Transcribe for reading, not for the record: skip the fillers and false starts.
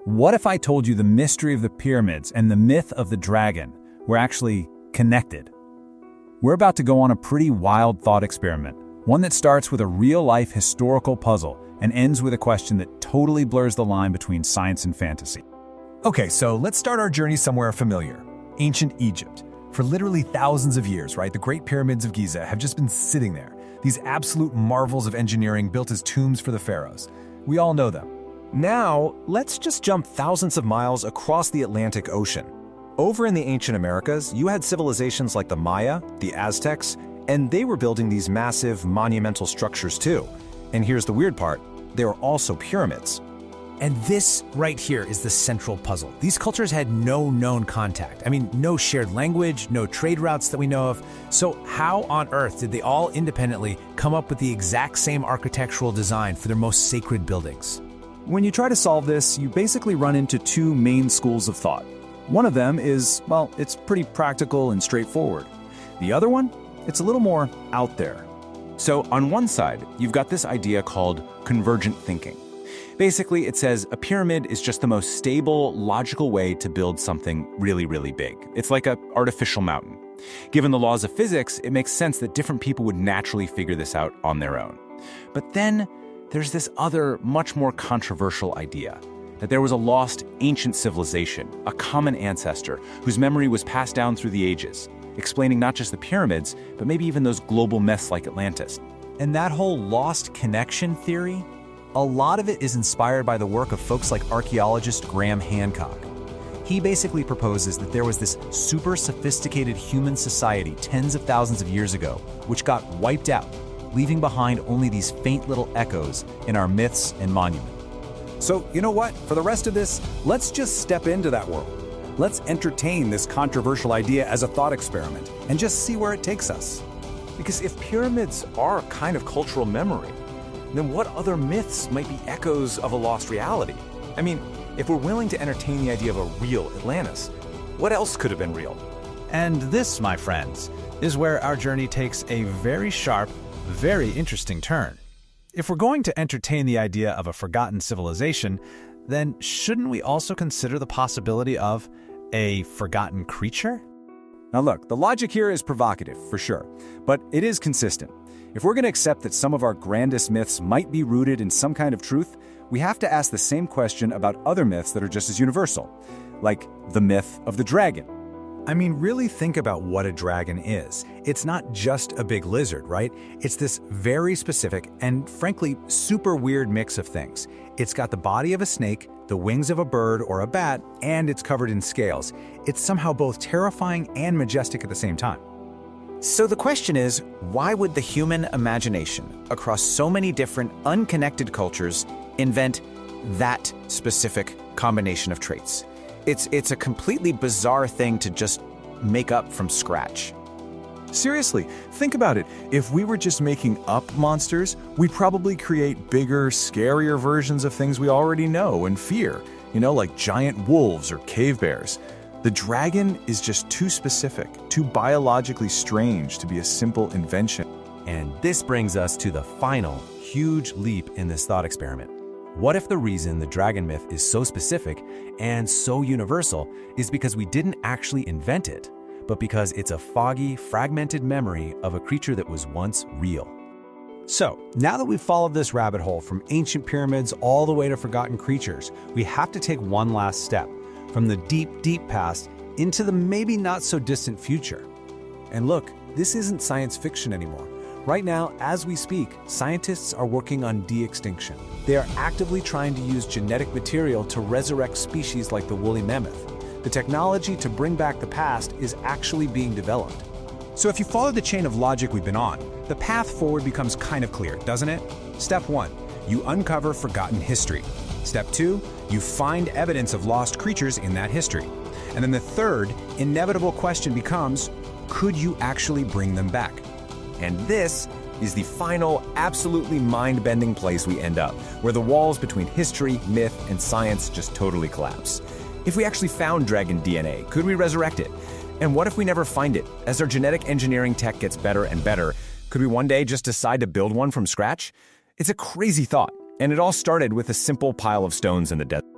What if I told you the mystery of the pyramids and the myth of the dragon were actually connected? We're about to go on a pretty wild thought experiment, one that starts with a real-life historical puzzle and ends with a question that totally blurs the line between science and fantasy. Okay, so let's start our journey somewhere familiar. Ancient Egypt. For literally thousands of years, right, the Great Pyramids of Giza have just been sitting there. These absolute marvels of engineering built as tombs for the pharaohs. We all know them. Now, let's just jump thousands of miles across the Atlantic Ocean. Over in the ancient Americas, you had civilizations like the Maya, the Aztecs, and they were building these massive, monumental structures too. And here's the weird part, they were also pyramids. And this right here is the central puzzle. These cultures had no known contact. No shared language, no trade routes that we know of. So how on earth did they all independently come up with the exact same architectural design for their most sacred buildings? When you try to solve this, you basically run into two main schools of thought. One of them is, well, it's pretty practical and straightforward. The other one, it's a little more out there. So on one side, you've got this idea called convergent thinking. Basically, it says a pyramid is just the most stable, logical way to build something really, really big. It's like an artificial mountain. Given the laws of physics, it makes sense that different people would naturally figure this out on their own. But then there's this other, much more controversial idea, that there was a lost ancient civilization, a common ancestor, whose memory was passed down through the ages, explaining not just the pyramids, but maybe even those global myths like Atlantis. And that whole lost connection theory, a lot of it is inspired by the work of folks like archaeologist Graham Hancock. He basically proposes that there was this super sophisticated human society tens of thousands of years ago, which got wiped out, leaving behind only these faint little echoes in our myths and monuments. So, you know what? For the rest of this, let's just step into that world. Let's entertain this controversial idea as a thought experiment and just see where it takes us. Because if pyramids are a kind of cultural memory, then what other myths might be echoes of a lost reality? If we're willing to entertain the idea of a real Atlantis, what else could have been real? And this, my friends, is where our journey takes a very sharp, very interesting turn. If we're going to entertain the idea of a forgotten civilization, then shouldn't we also consider the possibility of a forgotten creature? Now look, the logic here is provocative, for sure, but it is consistent. If we're going to accept that some of our grandest myths might be rooted in some kind of truth, we have to ask the same question about other myths that are just as universal, like the myth of the dragon. Really think about what a dragon is. It's not just a big lizard, right? It's this very specific and, frankly, super weird mix of things. It's got the body of a snake, the wings of a bird or a bat, and it's covered in scales. It's somehow both terrifying and majestic at the same time. So the question is, why would the human imagination, across so many different unconnected cultures, invent that specific combination of traits? It's a completely bizarre thing to just make up from scratch. Seriously, think about it. If we were just making up monsters, we'd probably create bigger, scarier versions of things we already know and fear, like giant wolves or cave bears. The dragon is just too specific, too biologically strange to be a simple invention. And this brings us to the final, huge leap in this thought experiment. What if the reason the dragon myth is so specific and so universal is because we didn't actually invent it, but because it's a foggy, fragmented memory of a creature that was once real? So, now that we've followed this rabbit hole from ancient pyramids all the way to forgotten creatures, we have to take one last step, from the deep, deep past into the maybe not so distant future. And look, this isn't science fiction anymore. Right now, as we speak, scientists are working on de-extinction. They are actively trying to use genetic material to resurrect species like the woolly mammoth. The technology to bring back the past is actually being developed. So if you follow the chain of logic we've been on, the path forward becomes kind of clear, doesn't it? Step 1, you uncover forgotten history. Step 2, you find evidence of lost creatures in that history. And then the third, inevitable question becomes, could you actually bring them back? And this is the final, absolutely mind-bending place we end up, where the walls between history, myth, and science just totally collapse. If we actually found dragon DNA, could we resurrect it? And what if we never find it? As our genetic engineering tech gets better and better, could we one day just decide to build one from scratch? It's a crazy thought, and it all started with a simple pile of stones in the desert.